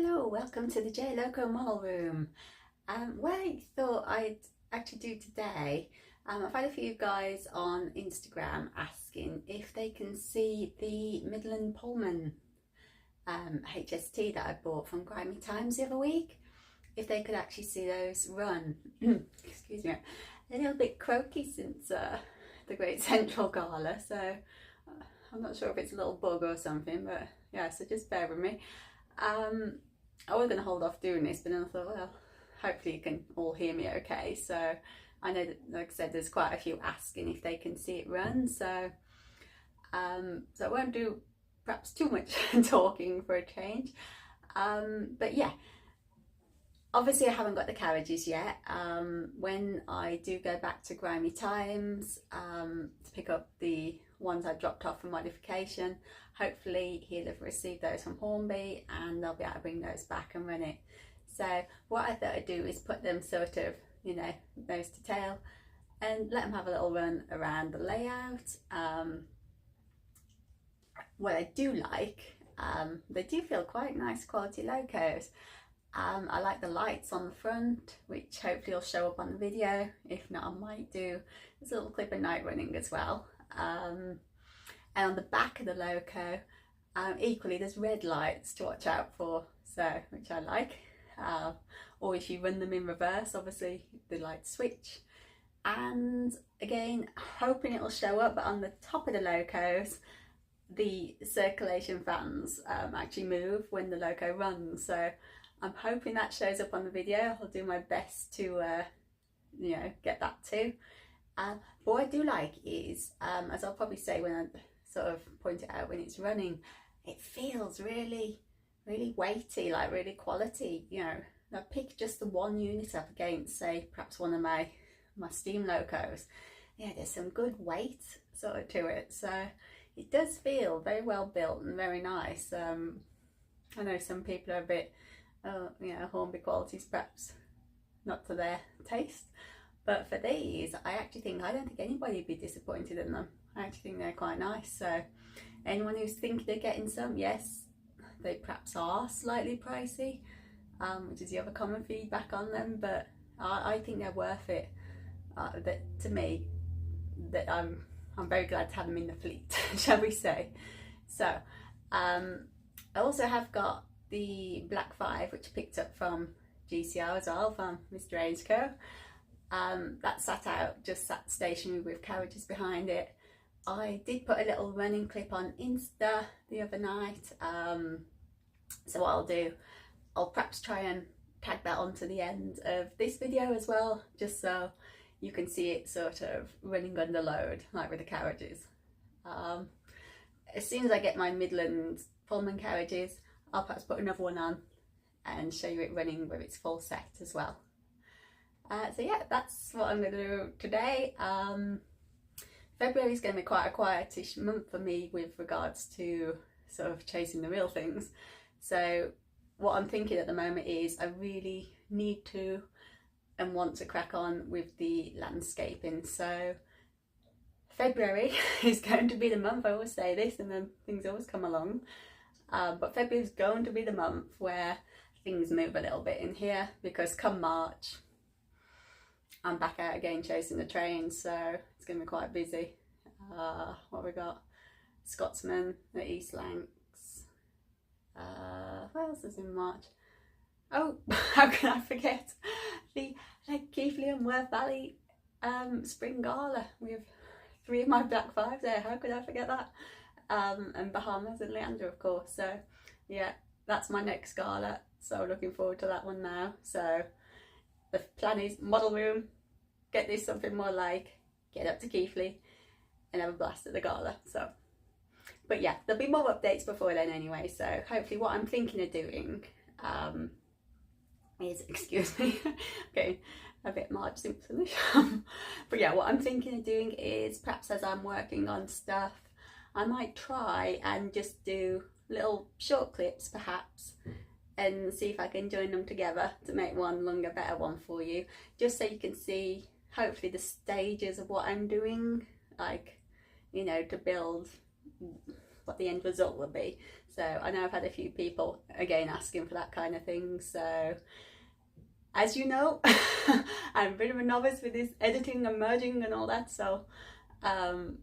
Hello, welcome to the J Loco Model Room. What I thought I'd actually do today, I've had a few guys on Instagram asking if they can see the Midland Pullman HST that I bought from Grimy Times the other week. If they could actually see those run. Excuse me, a little bit croaky since the Great Central Gala, so I'm not sure if it's a little bug or something, but yeah, so just bear with me. I was going to hold off doing this, but then I thought, well, hopefully you can all hear me okay. So I know that, like I said, there's quite a few asking if they can see it run. So I won't do perhaps too much talking for a change. But yeah, obviously I haven't got the carriages yet. When I do go back to Grimy Times to pick up the ones I dropped off for modification, hopefully he'll have received those from Hornby and they'll be able to bring those back and run it. So what I thought I'd do is put them sort of, you know, nose to tail and let them have a little run around the layout. What I do like, they do feel quite nice quality locos. I like the lights on the front, which hopefully will show up on the video. If not, I might do this little clip of night running as well. And on the back of the loco, equally there's red lights to watch out for, so which I like. Or if you run them in reverse, obviously the lights switch. And again, hoping it'll show up, but on the top of the locos, the circulation fans actually move when the loco runs. So I'm hoping that shows up on the video. I'll do my best to, you know, get that too. But what I do like is, as I'll probably say when I sort of point it out when it's running, it feels really, really weighty, like really quality. You know, I pick just the one unit up against, say, perhaps one of my steam locos. Yeah, there's some good weight sort of to it. So it does feel very well built and very nice. I know some people are a bit, you know, Hornby qualities perhaps not to their taste. But for these, I don't think anybody would be disappointed in them. I actually think they're quite nice. So anyone who's thinking they're getting some, yes, they perhaps are slightly pricey, which is the other common feedback on them, but I think they're worth it. That to me, that I'm very glad to have them in the fleet, shall we say. So I also have got the Black 5, which I picked up from GCR as well, from Mr. A's Co. That sat stationary with carriages behind it. I did put a little running clip on Insta the other night. So what I'll do, I'll perhaps try and tag that onto the end of this video as well, just so you can see it sort of running under load, like with the carriages. As soon as I get my Midland Pullman carriages, I'll perhaps put another one on and show you it running with its full set as well. So yeah, that's what I'm going to do today. February is going to be quite a quietish month for me with regards to sort of chasing the real things. So what I'm thinking at the moment is I really need to and want to crack on with the landscaping. So February is going to be the month. I always say this and then things always come along. But February is going to be the month where things move a little bit in here, because come March, I'm back out again chasing the trains, so it's going to be quite busy. What have we got? Scotsman at East Lancs. What else is in March? Oh, how can I forget? The Keighley and Worth Valley Spring Gala. We have 3 of my Black 5s there. How could I forget that? And Bahamas and Leandra, of course. So yeah, that's my next gala. So looking forward to that one now. So the plan is model room, get this something more like, get up to Keighley and have a blast at the gala. So, but yeah, there'll be more updates before then anyway. So hopefully what I'm thinking of doing is, excuse me, okay, a bit Marge Simpsonish. But yeah, what I'm thinking of doing is perhaps as I'm working on stuff, I might try and just do little short clips perhaps, and see if I can join them together to make one longer, better one for you, just so you can see hopefully the stages of what I'm doing, like, you know, to build what the end result will be. So I know I've had a few people again asking for that kind of thing. So as you know, I'm a bit of a novice with this editing and merging and all that. So I'm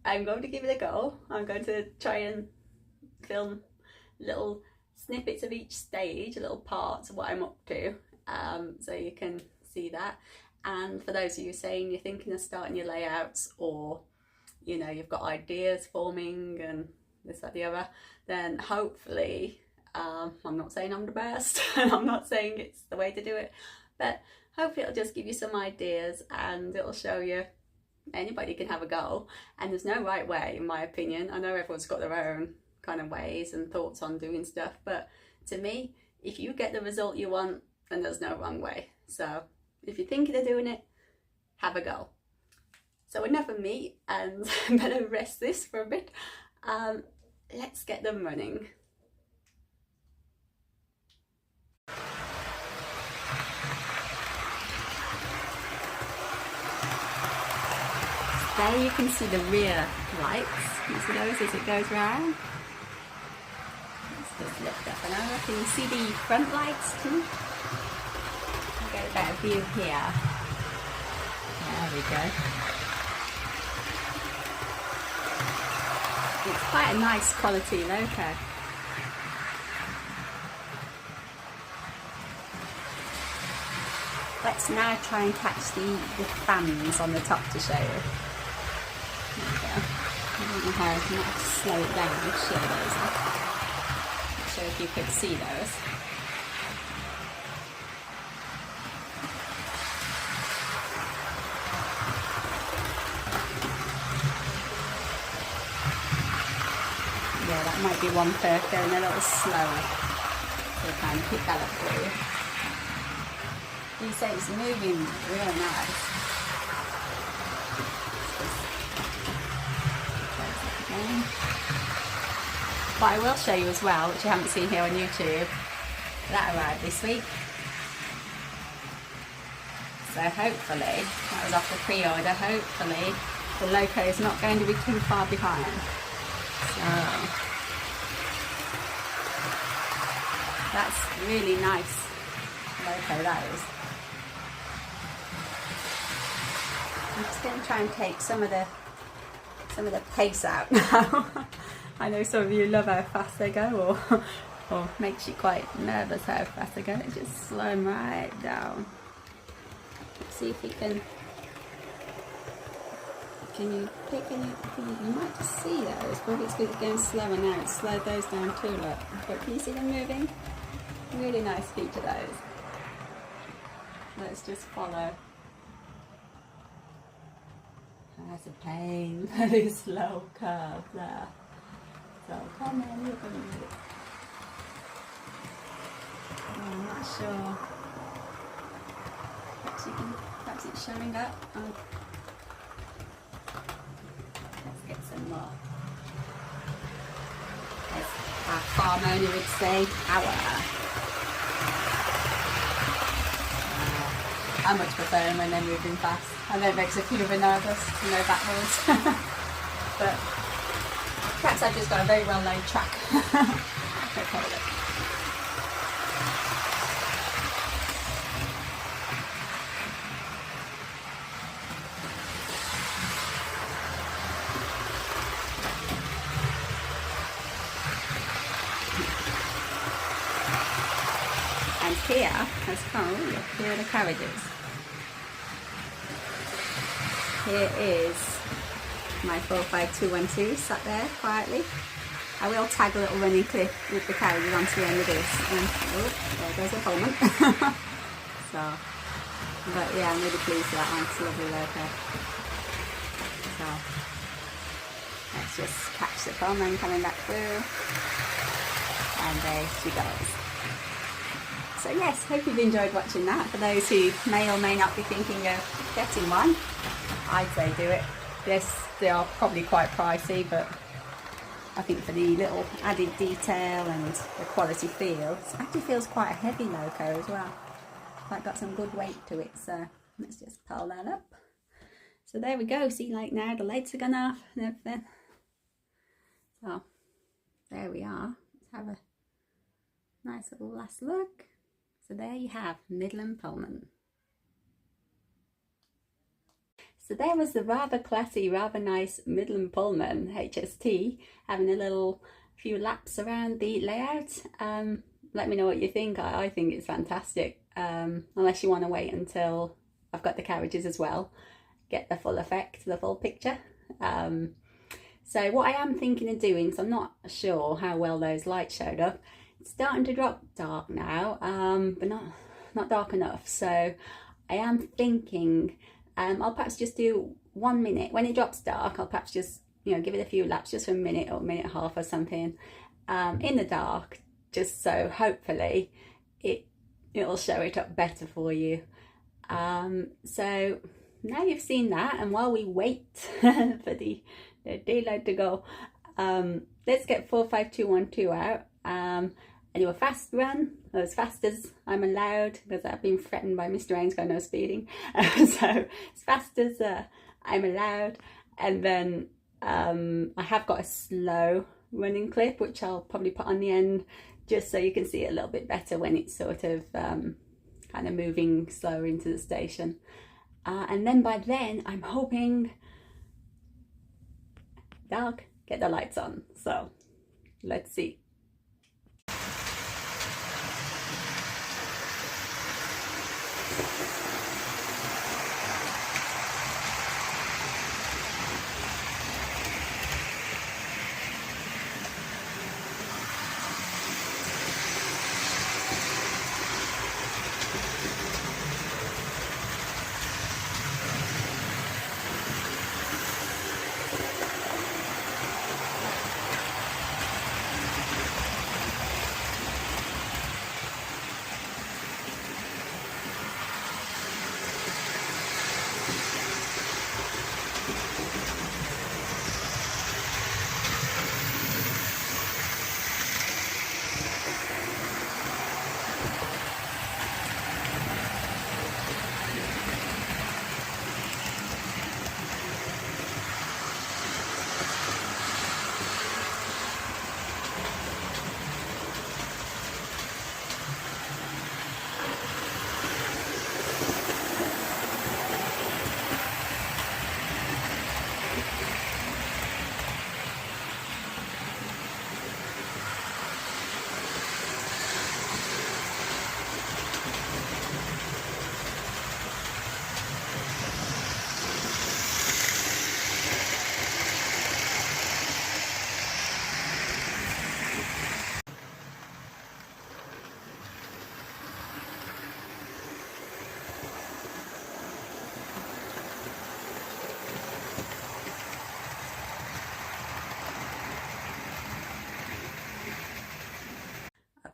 going to give it a go. I'm going to try and film little snippets of each stage, little parts of what I'm up to, so you can see that. And for those of you saying you're thinking of starting your layouts, or you know, you've got ideas forming and this, that, the other, then hopefully, I'm not saying I'm the best and I'm not saying it's the way to do it, but hopefully it'll just give you some ideas and it'll show you anybody can have a go. And there's no right way, in my opinion. I know everyone's got their own kind of ways and thoughts on doing stuff, but to me, if you get the result you want, then there's no wrong way. So if you're thinking of doing it, have a go. So enough of me, and better rest this for a bit. Let's get them running. There you can see the rear lights. You see those as it goes round? Let's just lift up and over. Can you see the front lights too? I'll get a better view here. There we go. It's quite a nice quality loco. Let's now try and catch the fans on the top to show you. There we go. I don't know how, I might have to slow it down and show those. Not sure if you could see those. Yeah, that might be one perk going a little slower. So kind of pick that up for you. You say it's moving real nice. But I will show you as well, which you haven't seen here on YouTube, that arrived this week. So hopefully, that was off the pre-order, hopefully the loco is not going to be too far behind. So that's really nice loco, that is. I'm just going to try and take some of the pace out now. I know some of you love how fast they go, or makes you quite nervous how fast they go. Let's just slow them right down. Let's see if you can you pick any, you might just see those, but it's good going slower now. It's slowed those down too, look. But can you see them moving? Really nice feature those. Let's just follow. That's a pain, very slow curve there. So come on, look at it. Oh, I'm not sure. Perhaps it's showing up. Oh. Let's get some more. As our farm owner would say, I much prefer them when they're moving fast. I know it makes a few of a nervous to go backwards. But perhaps I've just got a very well laid track. Okay, look. And here, let's come, here are the carriages. Here is my 45212 sat there quietly. I will tag a little running clip with the carriages onto the end of this. And oh, there goes the Pullman. So, but yeah, I'm really pleased with that one. It's a lovely loco. So, let's just catch the Pullman coming back through. And there she goes. So yes, hope you've enjoyed watching that. For those who may or may not be thinking of getting one, I'd say do it. Yes, they are probably quite pricey, but I think for the little added detail and the quality feel, it actually feels quite a heavy loco as well. It's got some good weight to it, so let's just pull that up. So there we go. See, like now the lights are gone off and everything. So So there we are. Let's have a nice little last look. So there you have Midland Pullman. So there was the rather classy, rather nice Midland Pullman HST having a few laps around the layout. Let me know what you think. I think it's fantastic, unless you want to wait until I've got the carriages as well, get the full effect, the full picture. So what I am thinking of doing, so I'm not sure how well those lights showed up, it's starting to drop dark now, but not dark enough. So I am thinking I'll perhaps just do 1 minute. When it drops dark, I'll perhaps just, give it a few laps, just for a minute or a minute and a half or something, in the dark, just so hopefully it'll show it up better for you. So now you've seen that, and while we wait for the daylight to go, let's get 45212 out. I do a fast run, as fast as I'm allowed, because I've been threatened by Mr. Rain's got no speeding. So as fast as I'm allowed, and then I have got a slow running clip, which I'll probably put on the end, just so you can see it a little bit better when it's sort of kind of moving slower into the station. And then by then, I'm hoping dark, get the lights on. So let's see.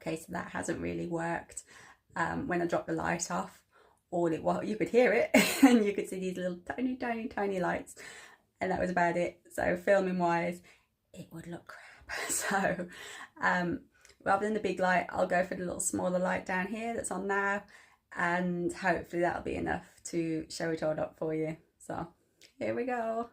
Okay, so that hasn't really worked. When I dropped the light off, you could hear it and you could see these little tiny lights, and that was about it. So filming wise, it would look crap. So rather than the big light, I'll go for the little smaller light down here that's on now, and hopefully that'll be enough to show it all up for you. So here we go.